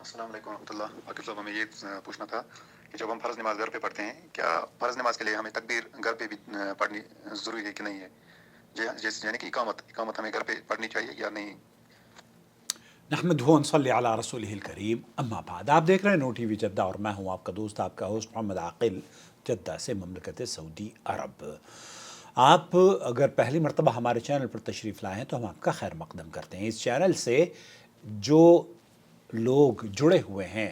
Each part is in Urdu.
السلام علیکم ورحمۃ اللہ. عاقب صاحب, ہمیں یہ پوچھنا تھا کہ جب ہم فرض نماز گھر پہ پڑھتے ہیں, کیا فرض نماز کے لیے ہمیں تکبیر گھر پہ بھی پڑھنی ضروری ہے کہ نہیں ہے؟ جیسے یعنی کہ اقامت ہمیں گھر پہ پڑھنی چاہیے یا نہیں؟ نحمدہ ونصلی علی رسولہ الکریم. اما بعد, آپ دیکھ رہے ہیں نو ٹی وی جدہ اور میں ہوں آپ کا دوست, آپ کا ہوسٹ محمد عاقل, جدہ سے, مملکت سعودی عرب. آپ اگر پہلی مرتبہ ہمارے چینل پر تشریف لائے ہیں تو ہم آپ کا خیر مقدم کرتے ہیں. اس چینل سے جو لوگ جڑے ہوئے ہیں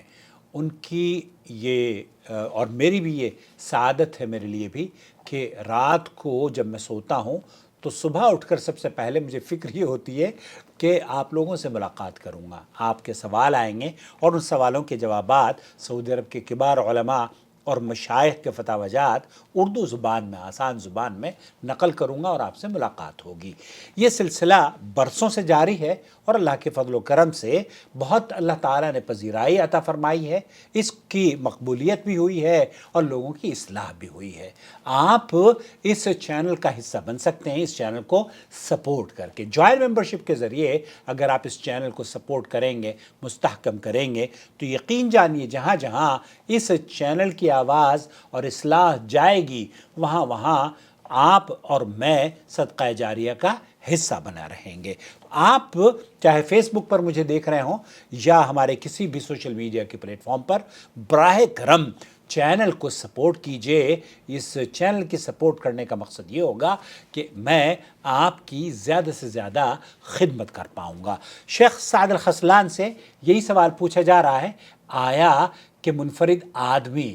ان کی یہ اور میری بھی یہ سعادت ہے میرے لیے بھی کہ رات کو جب میں سوتا ہوں تو صبح اٹھ کر سب سے پہلے مجھے فکر یہ ہوتی ہے کہ آپ لوگوں سے ملاقات کروں گا, آپ کے سوال آئیں گے اور ان سوالوں کے جوابات سعودی عرب کے کبار علماء اور مشائخ کے فتاوی جات اردو زبان میں, آسان زبان میں نقل کروں گا اور آپ سے ملاقات ہوگی. یہ سلسلہ برسوں سے جاری ہے اور اللہ کے فضل و کرم سے بہت اللہ تعالیٰ نے پذیرائی عطا فرمائی ہے, اس کی مقبولیت بھی ہوئی ہے اور لوگوں کی اصلاح بھی ہوئی ہے. آپ اس چینل کا حصہ بن سکتے ہیں اس چینل کو سپورٹ کر کے. جوائن ممبرشپ کے ذریعے اگر آپ اس چینل کو سپورٹ کریں گے, مستحکم کریں گے, تو یقین جانیے جہاں جہاں اس چینل کی آواز اور اصلاح جائے گی وہاں وہاں آپ اور میں صدقہ جاریہ کا حصہ بنا رہیں گے. آپ چاہے فیس بک پر مجھے دیکھ رہے ہوں یا ہمارے کسی بھی سوشل میڈیا کے پلیٹ فارم پر, براہ کرم چینل کو سپورٹ کیجئے. اس چینل کی سپورٹ کرنے کا مقصد یہ ہوگا کہ میں آپ کی زیادہ سے زیادہ خدمت کر پاؤں گا. شیخ سعد الخسلان سے یہی سوال پوچھا جا رہا ہے, آیا کہ منفرد آدمی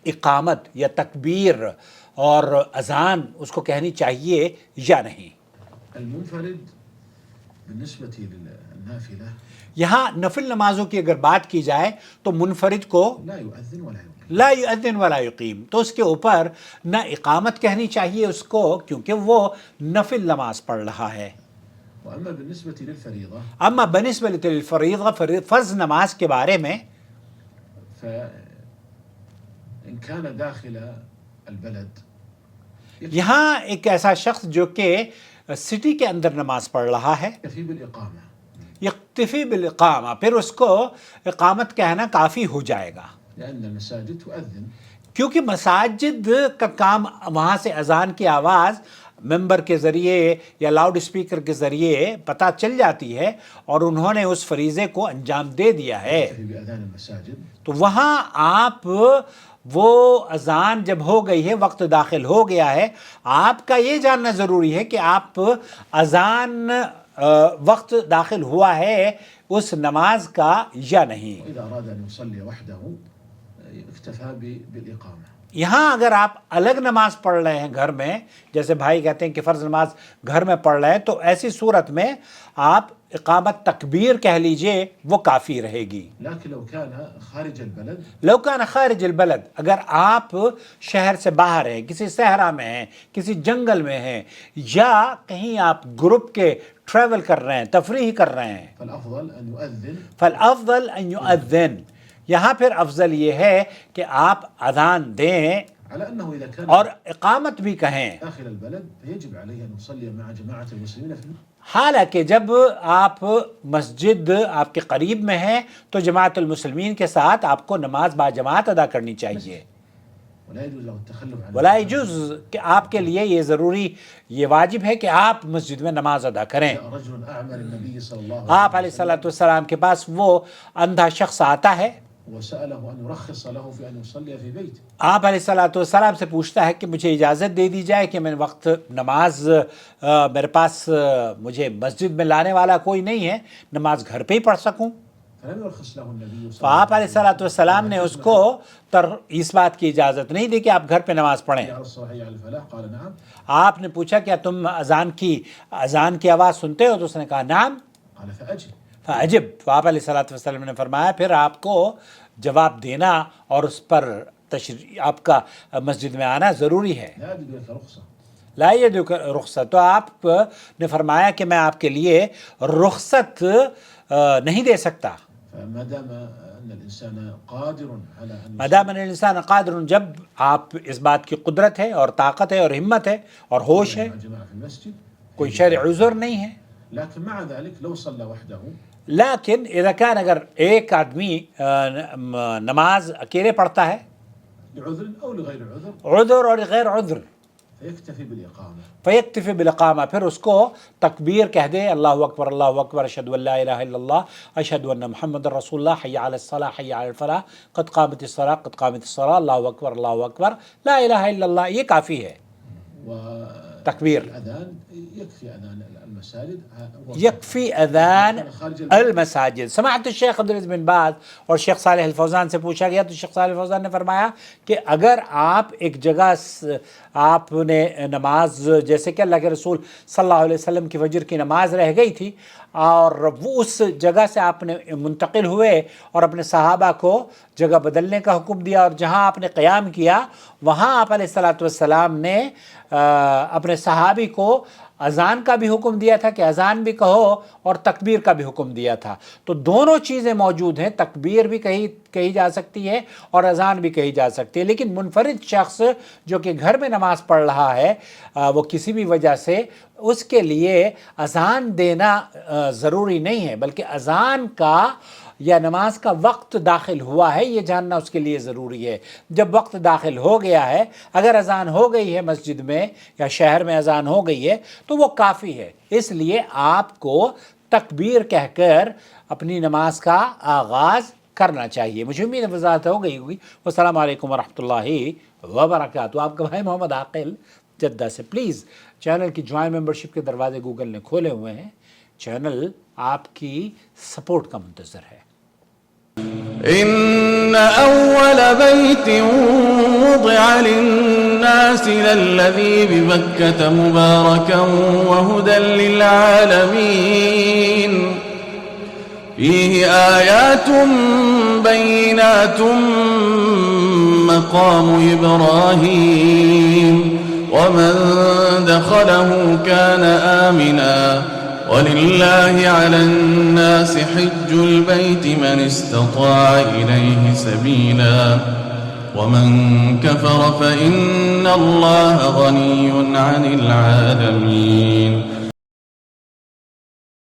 اقامت یا تکبیر اور اذان اس کو کہنی چاہیے یا نہیں؟ المنفرد بالنسبة للنافلة یہاں نفل نمازوں کی اگر بات کی جائے تو منفرد کو لا يؤذن ولا يقيم. لا یؤذن ولا یقیم, تو اس کے اوپر نہ اقامت کہنی چاہیے اس کو کیونکہ وہ نفل نماز پڑھ رہا ہے. وأما بالنسبة للفريضة اما بنسبت للفریضہ, فرض نماز کے بارے میں, فإن كان داخل البلد یہاں ایک ایسا شخص جو کہ سٹی کے اندر نماز پڑھ رہا ہے, يكتفي بالإقامة, یکتفی بالاقامہ, پھر اس کو اقامت کہنا کافی ہو جائے گا لأن المساجد تؤذن کیونکہ مساجد کا کام وہاں سے اذان کی آواز ممبر کے ذریعے یا لاؤڈ اسپیکر کے ذریعے پتہ چل جاتی ہے اور انہوں نے اس فریضے کو انجام دے دیا ہے. يكتفي بأذان المساجد. تو وہاں آپ وہ اذان جب ہو گئی ہے, وقت داخل ہو گیا ہے, آپ کا یہ جاننا ضروری ہے کہ آپ اذان وقت داخل ہوا ہے اس نماز کا یا نہیں. وإذا أراد أن يصلي وحده اكتفى بالإقامة. یہاں اگر آپ الگ نماز پڑھ رہے ہیں گھر میں, جیسے بھائی کہتے ہیں کہ فرض نماز گھر میں پڑھ رہے ہیں, تو ایسی صورت میں آپ اقامت تکبیر کہہ لیجئے, وہ کافی رہے گی. لكن لو كان خارج البلد لو کان خارج البلد, اگر آپ شہر سے باہر ہیں, کسی صحرا میں ہیں, کسی جنگل میں ہیں, یا کہیں آپ گروپ کے ٹریول کر رہے ہیں, تفریح کر رہے ہیں, فالأفضل أن يؤذن. فالافضل ان یؤذن, یہاں پھر افضل یہ ہے کہ آپ اذان دیں على أنه إذا كان اور اقامت بھی کہیں. داخل البلد فيجب عليه أن يصلي مع جماعة المسلمين في حالانکہ جب آپ مسجد آپ کے قریب میں ہے تو جماعت المسلمین کے ساتھ آپ کو نماز با جماعت ادا کرنی چاہیے. ولا يجوز له التخلف عن ولا يجوز کہ آپ کے لیے یہ ضروری, یہ واجب ہے کہ آپ مسجد میں نماز ادا کریں. رجل أعمى للنبي صلى الله آپ علیہ الصلوۃ والسلام کے پاس وہ اندھا شخص آتا ہے, وسأله أن يرخص له في أن يصلي في بيته. آپ علیہ الصلوۃ والسلام سے پوچھتا ہے کہ مجھے اجازت دے دی جائے کہ میں وقت نماز میرے پاس مجھے مسجد میں لانے والا کوئی نہیں ہے, نماز گھر پہ ہی پڑھ سکوں. فلم يرخص له النبي صلى تو آپ علیہ الصلوۃ والسلام نے اس کو اس بات کی اجازت نہیں دی کہ آپ گھر پہ نماز پڑھیں. على الصحيح على الفلاح قال نعم. آپ نے پوچھا کیا تم اذان کی آواز سنتے ہو؟ تو اس نے کہا نعم. قال فأجب. فعجب, تو آپ علیہ الصلوۃ والسلام نے فرمایا پھر آپ کو جواب دینا اور اس پر آپ کا مسجد میں آنا ضروری ہے. لا أجد لك رخصة. لا يدرك رخصت, تو آپ نے فرمایا کہ میں آپ کے لیے رخصت نہیں دے سکتا. فما دام أن الإنسان قادر على أن مادام الانسان قادر, جب آپ اس بات کی قدرت ہے اور طاقت ہے اور ہمت ہے اور ہوش ہے, مع جماعة في المسجد کوئی شرعی عذر نہیں ہے. لكن مع ذلك لو صلى وحده لیکن اذا كان اگر ایک آدمی نماز اکیلے پڑھتا ہے لعذر أو لغير عذر عذر اور غیر عذر فيكتفي بالإقامة. فیکتفی بالاقامہ، پھر اس کو تکبیر کہہ دے، اللہ اکبر اشہد ان لا الہ الا اللہ اشہد ان محمد رسول اللہ، حی علی الصلاۃ حی علی الفلاح، قد قامت الصلاۃ قد قامت الصلاۃ، اللہ اکبر لا الہ الا اللہ، یہ کافی ہے تکبیر. والأذان يكفي أذان المساجد. یکفی اذان المساجد. سمعت الشیخ عبدالعزیز بن باز اور شیخ صالح الفوزان سے پوچھا گیا تو شیخ صالح الفوزان نے فرمایا کہ اگر آپ ایک جگہ آپ نے نماز، جیسے کہ اللہ کے رسول صلی اللہ علیہ وسلم کی فجر کی نماز رہ گئی تھی اور وہ اس جگہ سے آپ نے منتقل ہوئے اور اپنے صحابہ کو جگہ بدلنے کا حکم دیا، اور جہاں آپ نے قیام کیا وہاں آپ علیہ الصلاۃ والسلام نے اپنے صحابی کو اذان کا بھی حکم دیا تھا کہ اذان بھی کہو اور تکبیر کا بھی حکم دیا تھا. تو دونوں چیزیں موجود ہیں، تکبیر بھی کہی جا سکتی ہے اور اذان بھی کہی جا سکتی ہے. لیکن منفرد شخص جو کہ گھر میں نماز پڑھ رہا ہے وہ کسی بھی وجہ سے، اس کے لیے اذان دینا ضروری نہیں ہے، بلکہ اذان کا یا نماز کا وقت داخل ہوا ہے یہ جاننا اس کے لیے ضروری ہے. جب وقت داخل ہو گیا ہے، اگر اذان ہو گئی ہے مسجد میں یا شہر میں اذان ہو گئی ہے تو وہ کافی ہے. اس لیے آپ کو تکبیر کہہ کر اپنی نماز کا آغاز کرنا چاہیے. مجھے امید ہے وضاحت ہو گئی ہوگی. والسلام علیکم ورحمۃ اللہ وبرکاتہ. آپ کا بھائی محمد عاقل جدہ سے. پلیز چینل کی جوائن ممبرشپ کے دروازے گوگل نے کھولے ہوئے ہیں. چینل آپ کی سپورٹ کا منتظر ہے. إن أول بيت وضع للناس للذي ببكة مباركا وهدى للعالمين فيه آيات بينات مقام إبراهيم ومن دخله كان آمنا ولله على الناس حج البيت من استطاع إليه سبيلا ومن كفر فإن الله غني عن العالمين